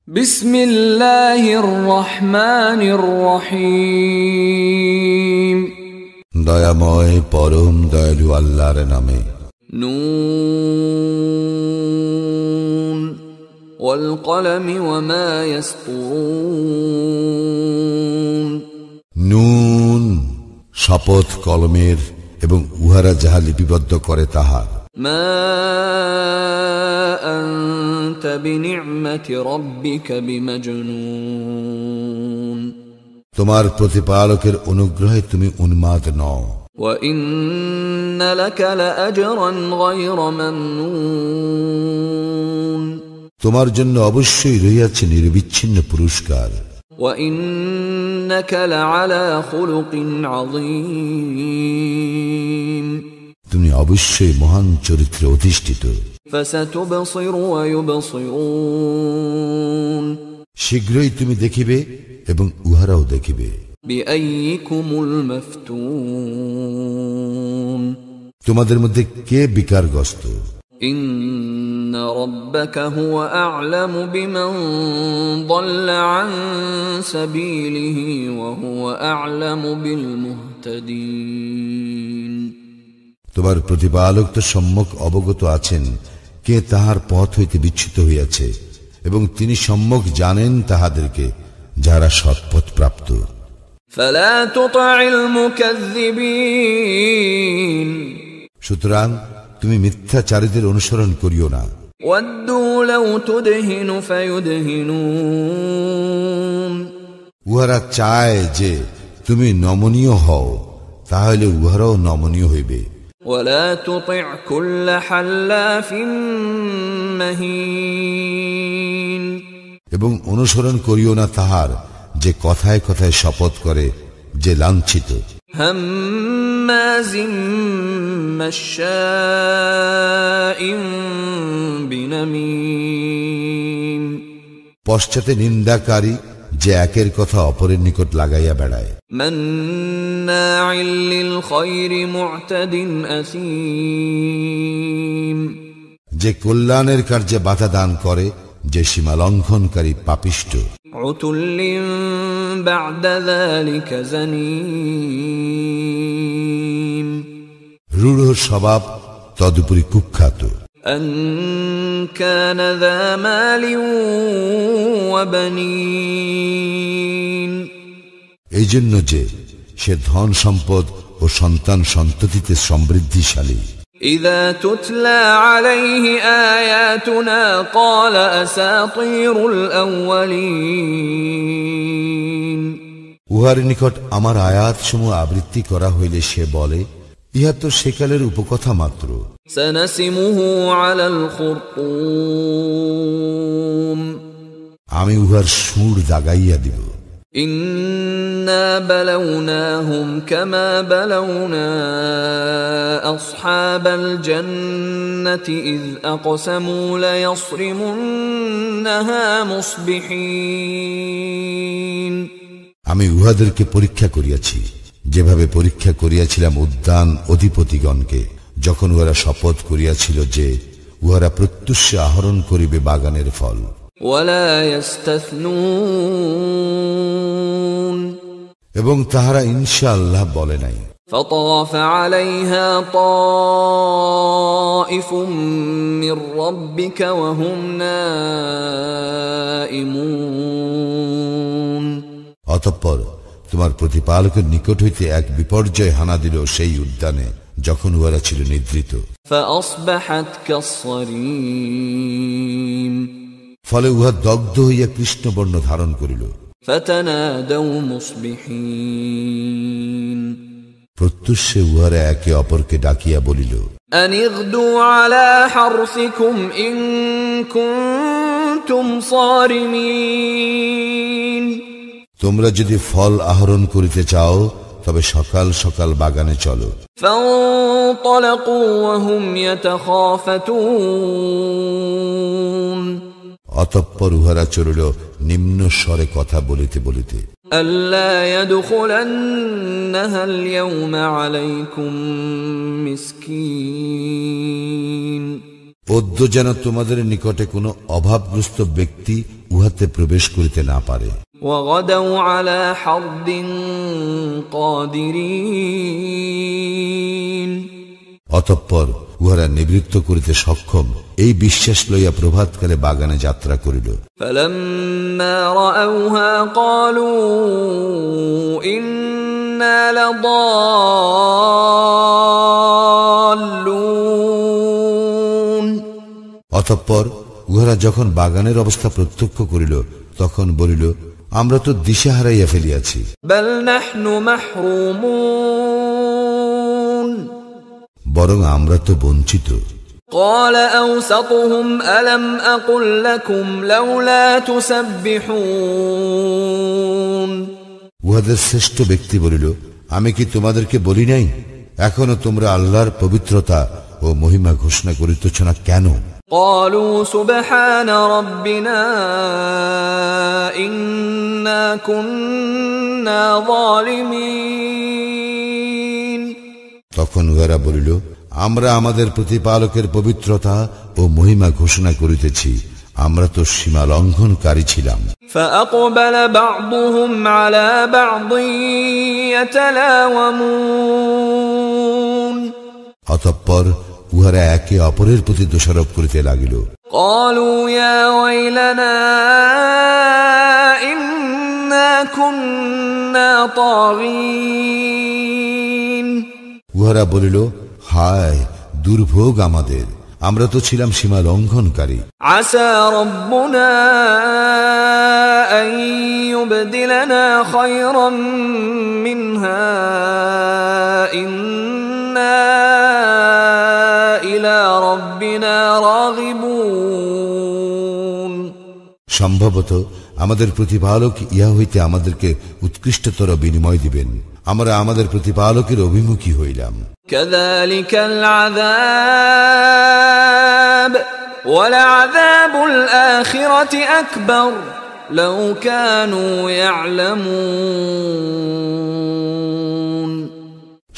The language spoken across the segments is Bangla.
বিসমিল্লাহির রহমানির রহিম। দয়াময় পরম দয়ালু আল্লাহর নামে। নুন ওয়াল কলমি ওয়া মা ইয়াসতুরুন। নুন, শপথ কলমের এবং উহারা যাহা লিপিবদ্ধ করে তাহার। মা আনতা বিনি'মাতি রাব্বিকা বিমাজনুন। তোমার প্রতিপালকের অনুগ্রহে তুমি উন্মাদ নও। ওয়া ইন্না লাকা লাআজরান গায়রা মামনুন। তোমার জন্য অবশ্যই রহিয়াছে নিরবিচ্ছিন্ন পুরস্কার। ওয়া ইন্নাকা লাআলা খুলুকিন আযীম। তুমি অবশ্যই মহান চরিত্রে অধিষ্ঠিত। ফাসাতুবসিরু ওয়া ইউবসিরুন। শীঘ্রই তুমি দেখিবে এবং উহারাও দেখিবে। বিআইয়িকুমুল মাফতুন। তোমাদের মধ্যে কে বিকারগ্রস্ত? ইন্না রাব্বাকা হুয়া আ'লামু বিমান যাল্লা আন সাবিলিহি ওয়া হুয়া আ'লামু বিল মুহতাদিন। তোমার প্রতিপালক তো সম্যক অবগত আছেন কে তাহার পথ হইতে বিচ্যুত হইয়াছে, এবং তিনি সম্যক জানেন তাহাদেরকে যারা সৎপথ প্রাপ্ত। ফালা তুতি'ল মুকাযযিবিন। সুতরাং তুমি মিথ্যাচারীদের অনুসরণ করিও না। ওয়াদ্দু লাউ তুদহিনু ফায়ুদহিনুন। উহারা চায় যে তুমি নমনীয় হও, তাহলে উহারাও নমনীয় হইবে। ওয়ালা তুতি' কুল্লা হাল্লাফিন মাহিন। এবং অনুসরণ করিও না তাহার যে কথায় কথায় শপথ করে, যে লাঞ্ছিত। হাম্মাজিম মাশশাইন বিনামিম। পশ্চাতে নিন্দাকারী, যে একের কথা অপরের নিকট লাগাইয়া বেড়ায়। মান্নাইল লিল খায়রি মু'তাদিন আসীম। যে কল্যাণের কার্যে বাধা দান করে, যে সীমা লঙ্ঘনকারী পাপিষ্ঠ। উতুল্লিন বা'দা যালিকা জানিম। রূঢ় স্বভাব, তদুপরি কুখ্যাত। আন কানা যা মালিন ওয়া বানিন। এই জন্য যে সে ধন সম্পদ ও সন্তান সন্ততিতে সমৃদ্ধিশালী। ইযা তুতলা আলাইহি আয়াতুনা ক্বালা আসাতীরুল আউয়ালিন। উহার নিকট আমার আয়াতসমূহ আবৃত্তি করা হইলে সে বলে, ইহা তো সেকালের উপকথা মাত্র। সানাসিমুহু আলাল খুরতুম। আমি উহার সুর দাগাইয়া দিব। ইন্না বালাওনাহুম কামা বালাওনা আসহাবাল জান্নাতি ইয আকসামু লায়াসরিমুন্নাহা মুসবিহিন। আমি উহাদেরকে পরীক্ষা করিয়াছি, যেভাবে পরীক্ষা করিয়াছিলাম উদ্যান অধিপতিগণকে, যখন উহারা শপথ করিয়াছিল যে উহারা প্রত্যুষে আহরণ করিবে বাগানের ফল। ওয়ালা ইস্তাসনুন। এবং তাহারা ইনশাআল্লাহ বলে নাই। فطاف عليها طائف من ربك وهم نائمون। অতঃপর তোমার প্রতিপালকের নিকট হইতে এক বিপর্যয় হানা দিল সেই উদ্যানে, যখন উহারা ছিল নিদ্রিত। فأصبحت كالصريم। ফলে উহা দগ্ধ হইয়া কৃষ্ণবর্ণ ধারণ করিল। فتنادوا مصبحين। প্রত্যুষে উহারা একে অপরকে ডাকিয়া বলিল, أن اغدوا على حرثكم إن كنتم صارمين। তোমরা যদি ফল আহরণ করিতে চাও, তবে সকাল সকাল বাগানে চলো। فانطلقوا وهم يتخافتون। অতঃপর উহারা চলিল নিম্ন স্বরে কথা বলিতে বলিতে। ألا يدخلنها اليوم عليكم مسكين। অদ্য যেন তোমাদের নিকটে কোনো অভাবগ্রস্ত ব্যক্তি উহাতে প্রবেশ করিতে না পারে। وغدوا على حرد قادرين অতঃপর উহারা নিবৃত্ত করিতে সক্ষম এই বিশ্বাস লইয়া প্রভাতকালে বাগানে যাত্রা করিল। فلما رأوها قالوا إنا لضالون অতঃপর উহারা যখন বাগানের অবস্থা প্রত্যক্ষ করিল তখন বলিল, আমরা তো দিশা হারাইয়া ফেলিয়াছি। بل نحن محرومون বরং আমরা তো বঞ্চিত। قال أوسطهم ألم أقل لكم لولا تسبحون উহাদের শ্রেষ্ঠ ব্যক্তি বলিল, আমি কি তোমাদেরকে বলি নাই, এখনো তোমরা আল্লাহর পবিত্রতা ও মহিমা ঘোষণা করিতেছ না কেন? قالوا سبحان ربنا إنا كنا ظالمين তখন উহারা বলিল, আমরা আমাদের প্রতিপালকের পবিত্রতা ও মহিমা ঘোষণা করিতেছি, আমরা তো সীমা লঙ্ঘনকারী ছিলাম। فأقبل بعضهم على بعض يتلاومون অতঃপর উহারা একে অপরের প্রতি দোষারোপ করিতে লাগিল। قالوا يا ويلنا إنا كنا طاغين উহারা বলিল, হায় দুর্ভোগ আমাদের, আমরা তো ছিলাম সীমা লঙ্ঘনকারী। عسى ربنا أن يبدلنا خيرا منها إنا إلى ربنا راغبون সম্ভবত আমাদের প্রতিপালক ইহা হইতে আমাদেরকে উৎকৃষ্টতর বিনিময় দিবেন, আমরা আমাদের প্রতিপালকের অভিমুখী হইলাম। كذلك العذاب ولعذاب الآخرة أكبر لو كانوا يعلمون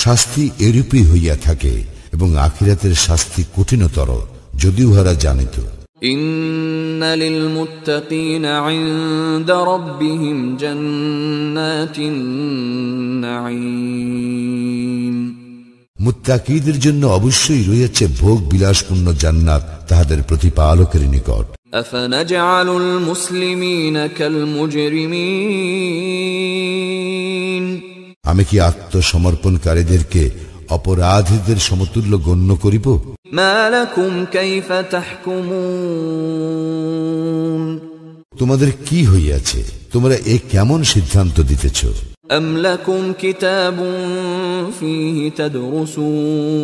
শাস্তি এরূপই হইয়া থাকে এবং আখিরাতের শাস্তি কঠিনতর যদি উহারা জানিত। إن للمتقين عند ربهم جنات النعيم মুত্তাকীদের জন্য অবশ্যই রয়েছে ভোগ বিলাসপূর্ণ জান্নাত তাহাদের প্রতিপালকের নিকট। أفنجعل المسلمين كالمجرمين আমি কি আত্মসমর্পণকারীদেরকে অপরাধীদের সমতুল্য গণ্য করিব? ما لكم كيف تحكمون তোমাদের কি হইয়াছে, তোমরা এ কেমন সিদ্ধান্ত দিতেছ? أم لكم كتاب فيه تدرسون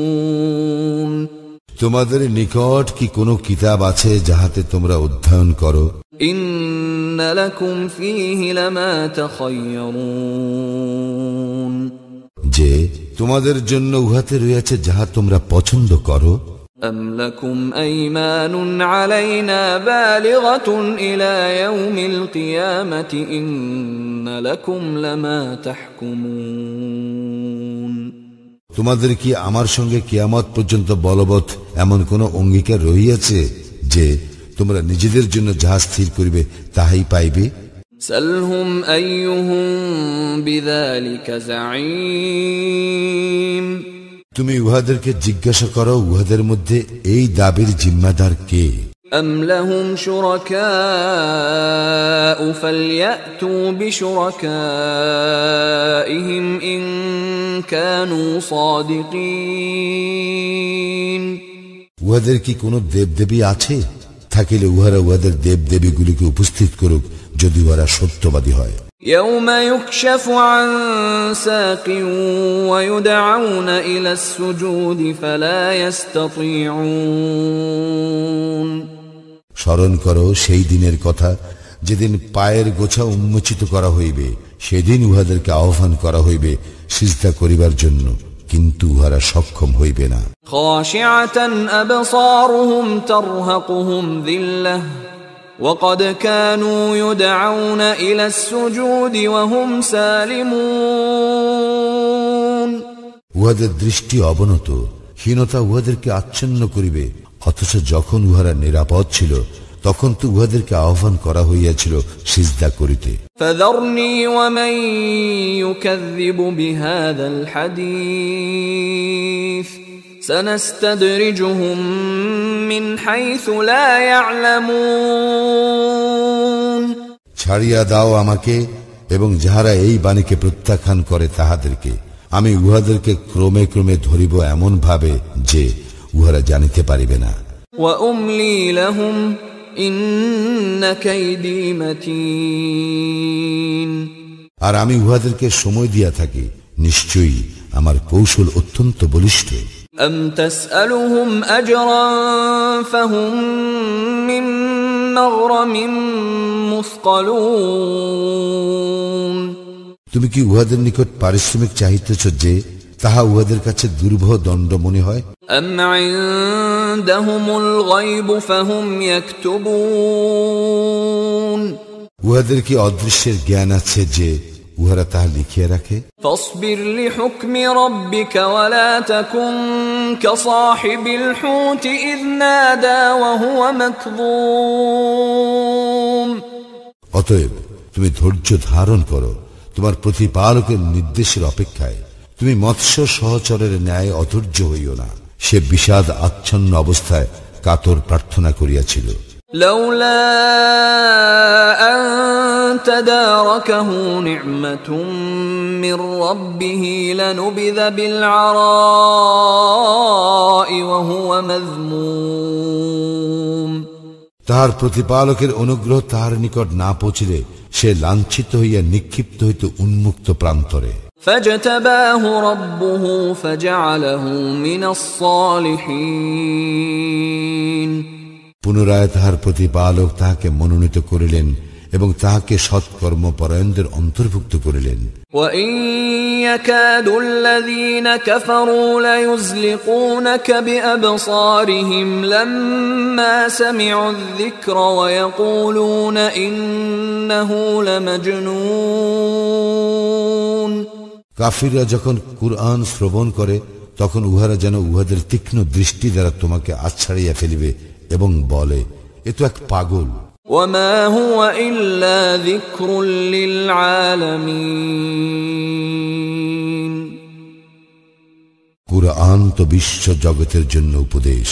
তোমাদের নিকট কি কোনো কিতাব আছে যাহাতে তোমরা অধ্যয়ন করো? إن لكم فيه لما تخيرون যে তোমাদের জন্য উহাতে রয়েছে যাহা তোমরা পছন্দ করো। أم لكم أيمان علينا بالغة إلى يوم القيامة إن لكم لما تحكمون তোমাদের কি আমার সঙ্গে কিয়ামত পর্যন্ত বলবৎ এমন কোন অঙ্গীকার রহিয়াছে যে তোমরা নিজেদের জন্য যাহা স্থির করিবে তাহাই পাইবে? سلهم أيهم بذلك زعيم তুমি উহাদেরকে জিজ্ঞাসা করো, উহাদের মধ্যে এই দাবির জিম্মাদার কে? أم لهم شركاء فليأتوا بشركائهم إن كانوا صادقين উহাদের কি কোনো দেবদেবী আছে? থাকিলে উহারা উহাদের দেবদেবীগুলিকে উপস্থিত করুক যদি উহারা সত্যবাদী হয়। يوم يكشف عن ساق ويدعون إلى السجود فلا يستطيعون স্মরণ করো সেই দিনের কথা, যেদিন পায়ের গোছা উন্মোচিত করা হইবে, সেদিন উহাদেরকে আহ্বান করা হইবে সিজদা করিবার জন্য, কিন্তু উহারা সক্ষম হইবে না। خاشعة أبصارهم ترهقهم ذلة وقد كانوا يدعون إلى السجود وهم سالمون উহাদের দৃষ্টি অবনত, হীনতা উহাদেরকে আচ্ছন্ন করিবে, অথচ যখন উহারা নিরাপদ ছিল তখন তো উহাদেরকে আহ্বান করা হইয়াছিল সিজদা করিতে। فذرني ومن يكذب بهذا الحديث سنستدرجهم من حيث لا يعلمون। ছাড়িয়া দাও আমাকে এবং যাহারা এই বাণীকে প্রত্যাখ্যান করে তাহাদেরকে, আমি উহাদেরকে ক্রমে ক্রমে ধরিব এমন ভাবে যে উহারা জানিতে পারিবে না। وأملي لهم إن كيدي متين। আর আমি উহাদেরকে সময় দিয়া থাকি, নিশ্চয়ই আমার কৌশল অত্যন্ত বলিষ্ঠ। أم تسألهم أجرا فهم من مغرم مثقلون। তুমি কি উহাদের নিকট পারিশ্রমিক চাহিতেছ যে তাহা উহাদের কাছে দুর্ভোগ দণ্ড মনে হয়? أم عندهم الغيب فهم يكتبون। উহাদের কি অদৃশ্যের জ্ঞান আছে যে উহারা তাহা লিখিয়া রাখে? فاصبر لحكم ربك ولا تكن كصاحب الحوت إذ نادى وهو مكظوم। অতএব তুমি ধৈর্য ধারণ করো তোমার প্রতিপালকের নির্দেশের অপেক্ষায়। তুমি মৎস্য সহচরের ন্যায় অধৈর্য হইও না, সে বিষাদ আচ্ছন্ন অবস্থায় কাতর প্রার্থনা করিয়াছিল। لولا أن تداركه نعمة من ربه لنبذ بالعراء وهو مذموم। তাহার প্রতিপালকের অনুগ্রহ তাহার নিকট না পৌঁছিলে সে লাঞ্ছিত হইয়া নিক্ষিপ্ত হইত উন্মুক্ত প্রান্তরে। فاجتباه ربه فجعله من الصالحين। পুনরায় তাহার প্রতিপালক তাহাকে মনোনীত করিলেন এবং তাহাকে সৎকর্মপরায়ণদের অন্তর্ভুক্ত করিলেন। وَإِن يَكَادُ الَّذِينَ كَفَرُوا لَيُزْلِقُونَكَ بِأَبْصَارِهِمْ لَمَّا سَمِعُوا الذِّكْرَ وَيَقُولُونَ إِنَّهُ لَمَجْنُونَ। কাফিররা যখন কুরআন শ্রবণ করে তখন উহারা যেন উহাদের তীক্ষ্ণ দৃষ্টি দ্বারা তোমাকে আচ্ছাড়িয়া ফেলিবে এবং বলে, এ তো এক পাগল। وَمَا هُوَ إِلَّا ذِكْرٌ لِلْعَالَمِينَ। কুরআন তো বিশ্ব জগতের জন্য উপদেশ।